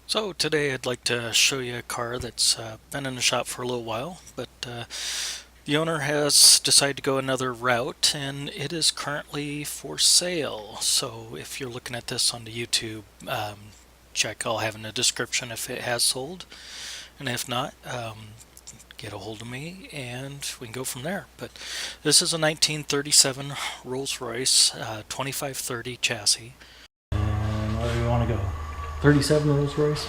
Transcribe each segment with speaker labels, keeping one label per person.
Speaker 1: So today I'd like to show you a car that's been in the shop for a little while, but the owner has decided to go another route and it is currently for sale. So if you're looking at this on the YouTube, check, I'll have in the description if it has sold, and if not, get a hold of me and we can go from there. But this is a 1937 Rolls Royce 2530 chassis. And where do you want to go? 37 Rolls Royce.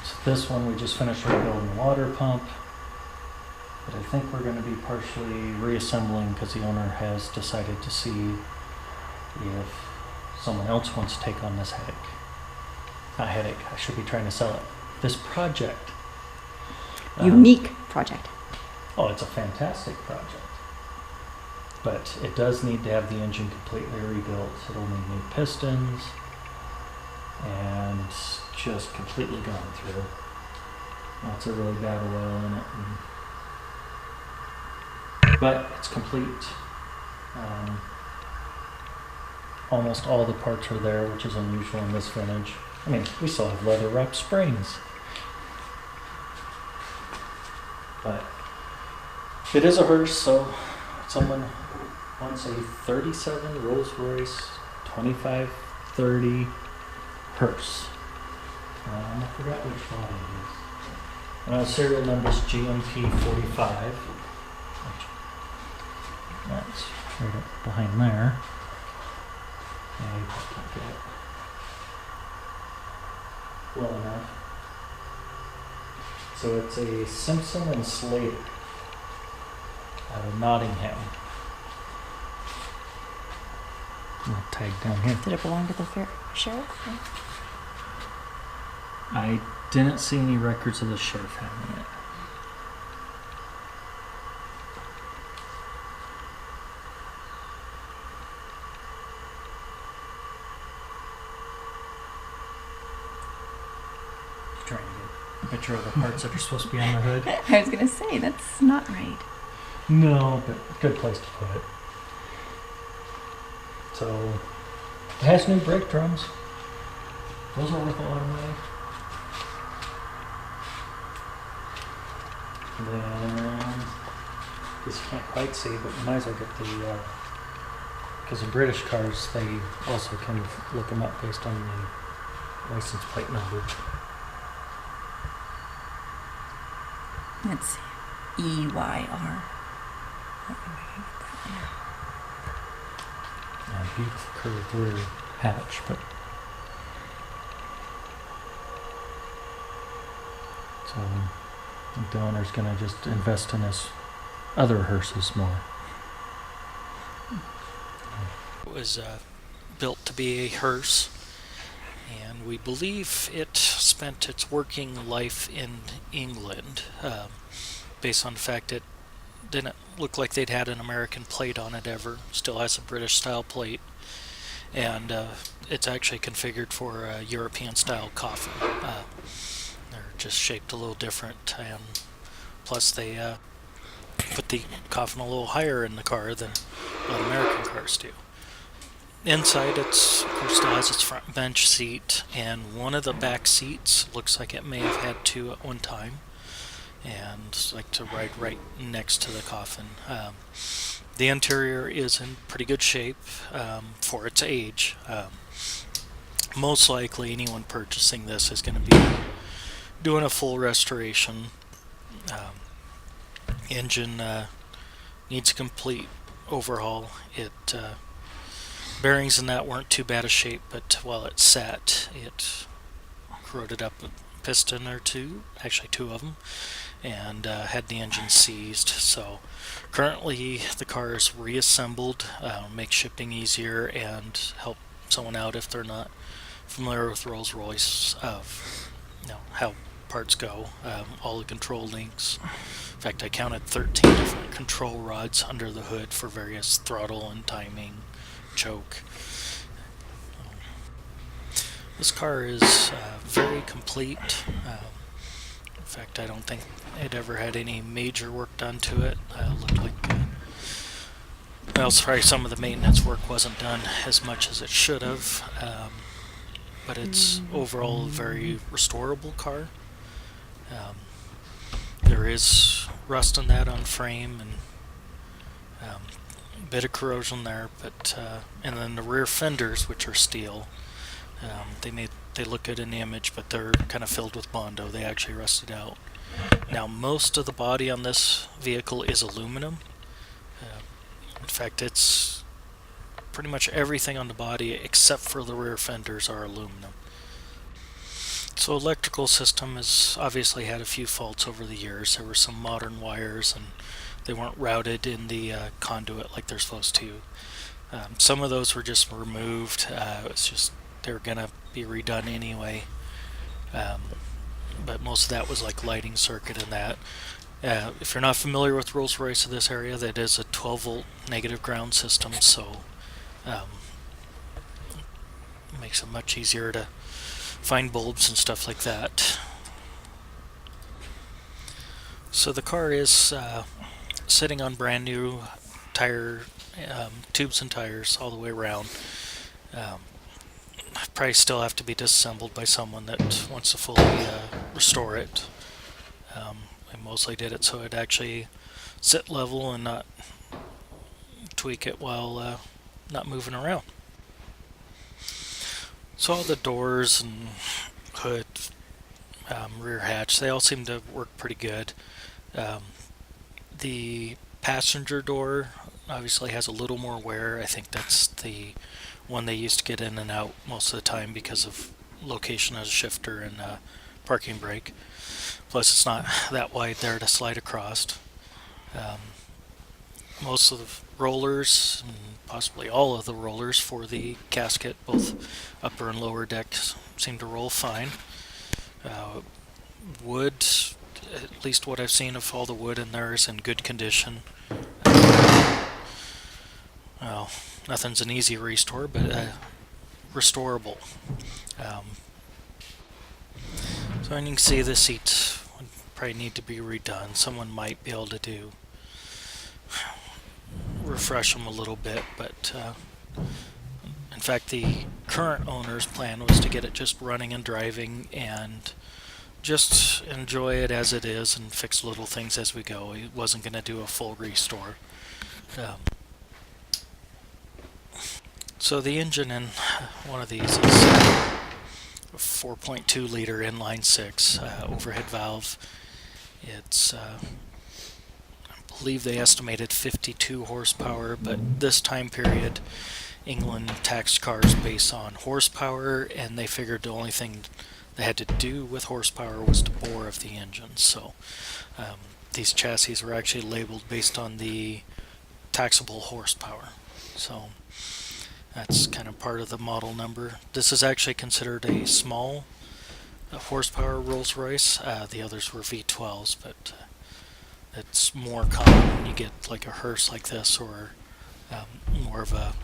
Speaker 1: So this one we just finished rebuilding the water pump, but I think we're going to be partially reassembling because the owner has decided to see if someone else wants to take on this headache. Not headache, I should be trying to sell it. This project.
Speaker 2: Unique project.
Speaker 1: Oh, it's a fantastic project. But it does need to have the engine completely rebuilt. It'll need new pistons and just completely gone through. Lots of really bad oil in it. But it's complete. Almost all the parts are there, which is unusual in this vintage. I mean, we still have leather wrapped springs. But it is a hearse, so someone wants a 37 Rolls Royce 2530 hearse. I forgot which model it is. Serial number is GMP 45. That's right up behind there. Yeah, you can't get it well enough. So it's a Simpson and Slater out of Nottingham. Little tag down here.
Speaker 2: Did it belong to the sheriff?
Speaker 1: I didn't see any records of the sheriff having it. Trying to get a picture of the parts that are supposed to be on the hood.
Speaker 2: I was going to say, that's not right.
Speaker 1: No, but good place to put it. So, it has new brake drums. Those are worth a lot of money. And then, this you can't quite see, but you might as well get the, because in British cars, they also can look them up based on the license plate number.
Speaker 2: It's EYR.
Speaker 1: Yeah, beautiful curved rear hatch, but so the owner's gonna just invest in his other hearses more. It was built to be a hearse, and we believe it spent its working life in England, based on the fact it didn't look like they'd had an American plate on it ever. Still has a British style plate, and it's actually configured for a European style coffin. They're just shaped a little different, and plus they put the coffin a little higher in the car than what American cars do. Inside, it's, of course, still has its front bench seat, and one of the back seats looks like it may have had two at one time, and like to ride right next to the coffin. The interior is in pretty good shape for its age. Most likely, anyone purchasing this is going to be doing a full restoration. Engine needs a complete overhaul. Bearings in that weren't too bad a shape, but while it sat, it corroded up a piston or two, actually two of them, and had the engine seized. So currently the car is reassembled, make shipping easier and help someone out if they're not familiar with Rolls Royce of how parts go, all the control links. In fact, I counted 13 different control rods under the hood for various throttle and timing, choke. This car is very complete. In fact, I don't think it ever had any major work done to it. Looked like well, sorry, some of the maintenance work wasn't done as much as it should have. but it's overall a very restorable car. Um, there is rust on that on frame and a bit of corrosion there, but and then the rear fenders, which are steel, they look good in the image, but they're kind of filled with Bondo. They actually rusted out. Now, most of the body on this vehicle is aluminum. In fact, it's pretty much everything on the body except for the rear fenders are aluminum. So electrical system has obviously had a few faults over the years. There were some modern wires and they weren't routed in the conduit like they're supposed to. Some of those were just removed. It's just they were gonna be redone anyway. But most of that was like lighting circuit and that. If you're not familiar with Rolls Royce in this area, that is a 12-volt negative ground system, so it makes it much easier to find bulbs and stuff like that. So the car is sitting on brand new tire tubes and tires all the way around. Probably still have to be disassembled by someone that wants to fully restore it. I mostly did it so it actually sit level and not tweak it while not moving around. So all the doors and hood, rear hatch, they all seem to work pretty good. The passenger door obviously has a little more wear. I think that's the one they used to get in and out most of the time because of location as a shifter and parking brake. Plus, it's not that wide there to slide across. Most of the rollers, and possibly all of the rollers for the casket, both upper and lower decks, seem to roll fine. Wood, at least what I've seen of all the wood in there, is in good condition. Well, nothing's an easy restore, but restorable. So you can see the seats would probably need to be redone. Someone might be able to refresh them a little bit, but in fact the current owner's plan was to get it just running and driving and just enjoy it as it is and fix little things as we go. He wasn't going to do a full restore. So the engine in one of these is a 4.2 liter inline 6 overhead valve. It's I believe they estimated 52 horsepower, but this time period England taxed cars based on horsepower, and they figured the only thing they had to do with horsepower was the bore of the engine. So these chassis were actually labeled based on the taxable horsepower. So that's kind of part of the model number. This is actually considered a small horsepower Rolls Royce. The others were V12s, but it's more common when you get like a Hearse like this or more of a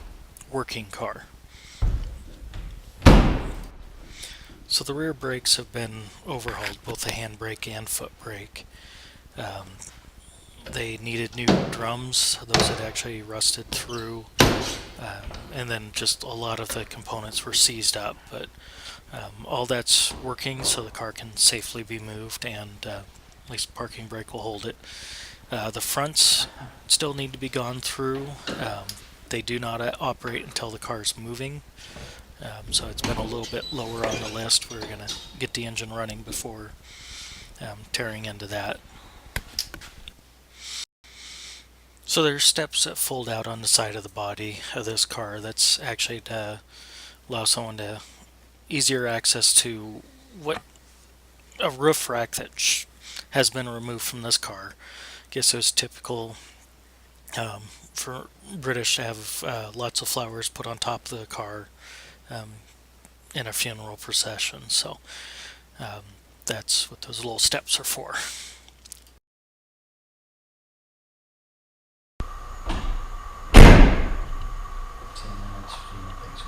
Speaker 1: working car. So the rear brakes have been overhauled, both the handbrake and foot brake. They needed new drums. Those had actually rusted through. And then just a lot of the components were seized up, but all that's working so the car can safely be moved, and at least parking brake will hold it. The fronts still need to be gone through. They do not operate until the car is moving, so it's been a little bit lower on the list. We're going to get the engine running before tearing into that. So there's steps that fold out on the side of the body of this car. That's actually to allow someone to easier access to what a roof rack that has been removed from this car. I guess it was typical for British to have lots of flowers put on top of the car in a funeral procession. So that's what those little steps are for.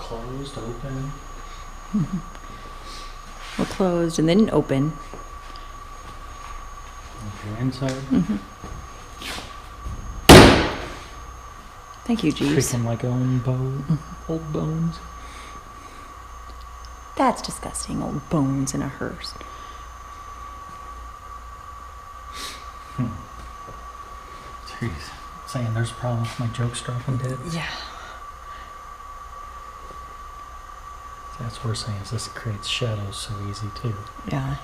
Speaker 1: Closed, open.
Speaker 2: Well, closed and then open.
Speaker 1: If you're inside.
Speaker 2: Thank you, Jeeves.
Speaker 1: Creaking like old bones.
Speaker 2: That's disgusting. Old bones in a hearse.
Speaker 1: Jeez. Saying there's a problem with my jokes dropping dead.
Speaker 2: Yeah.
Speaker 1: That's what we're saying, is this creates shadows so easy too.
Speaker 2: Yeah.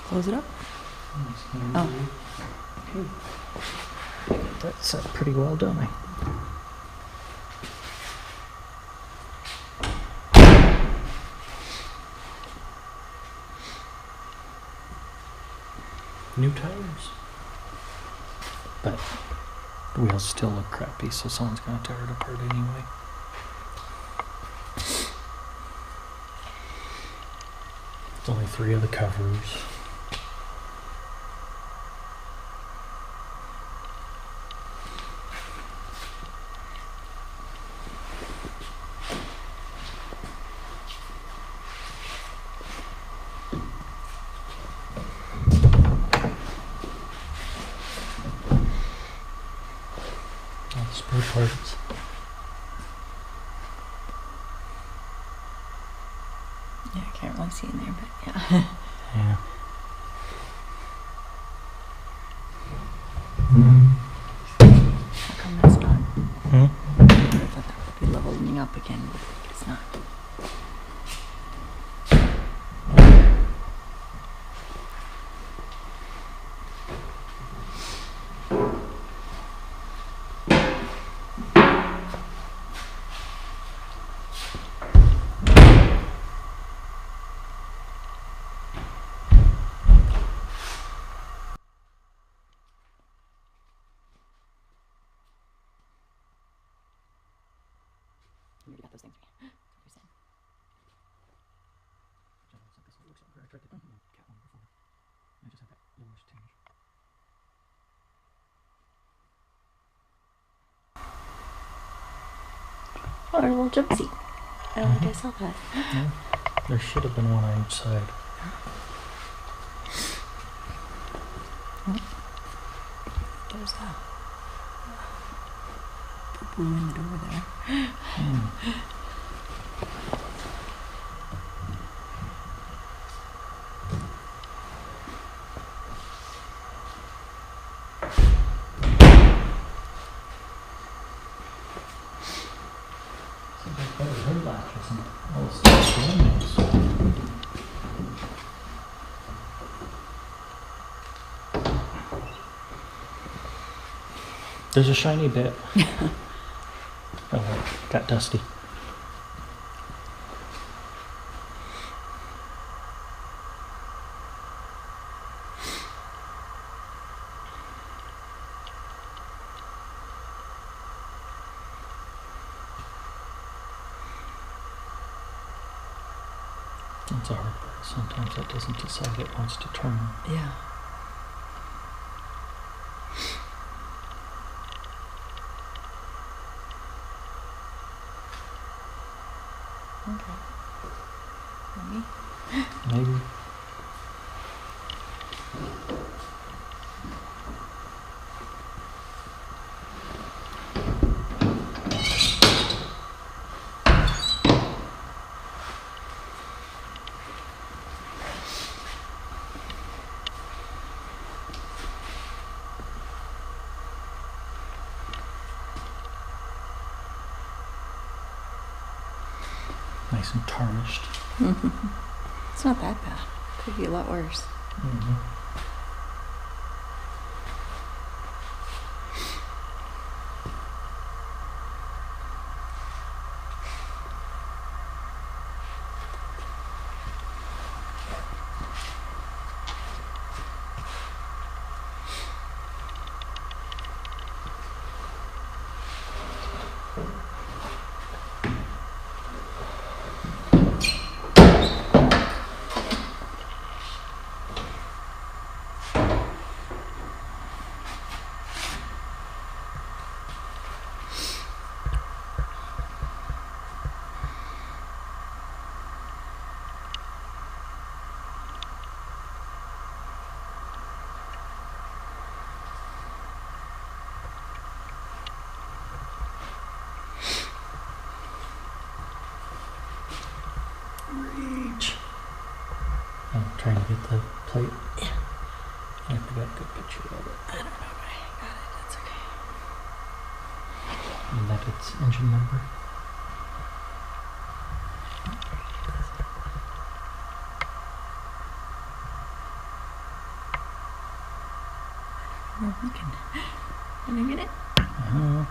Speaker 2: Close it up. Oh.
Speaker 1: That's pretty well done. New tires. But the wheels still look crappy, so someone's gonna tear it apart anyway. It's only 3 of the covers. All the spare parts.
Speaker 2: Yeah, I can't really see in there, but yeah.
Speaker 1: Yeah.
Speaker 2: How come that's not?
Speaker 1: Hmm?
Speaker 2: I thought that would be leveling up again, but it's not. You got those things. What you're saying. Oh, a little jump seat. I don't think I saw that.
Speaker 1: Yeah. There should have been one on each side.
Speaker 2: There's a poo-poo in the door there.
Speaker 1: Seems like better hood latches and all this stuff windows. There's a shiny bit. Oh, well, got dusty. That's a hard part. Sometimes that doesn't decide it wants to turn.
Speaker 2: Yeah. Okay. Maybe.
Speaker 1: Maybe. Nice and tarnished.
Speaker 2: It's not that bad. Could be a lot worse.
Speaker 1: Mm-hmm.
Speaker 3: Reach. I'm trying to get the plate.
Speaker 2: Yeah.
Speaker 3: I got a good picture of it.
Speaker 2: I don't know if I got it. That's okay.
Speaker 3: And that its engine number.
Speaker 2: We're working. Can I get it?
Speaker 3: Uh-huh.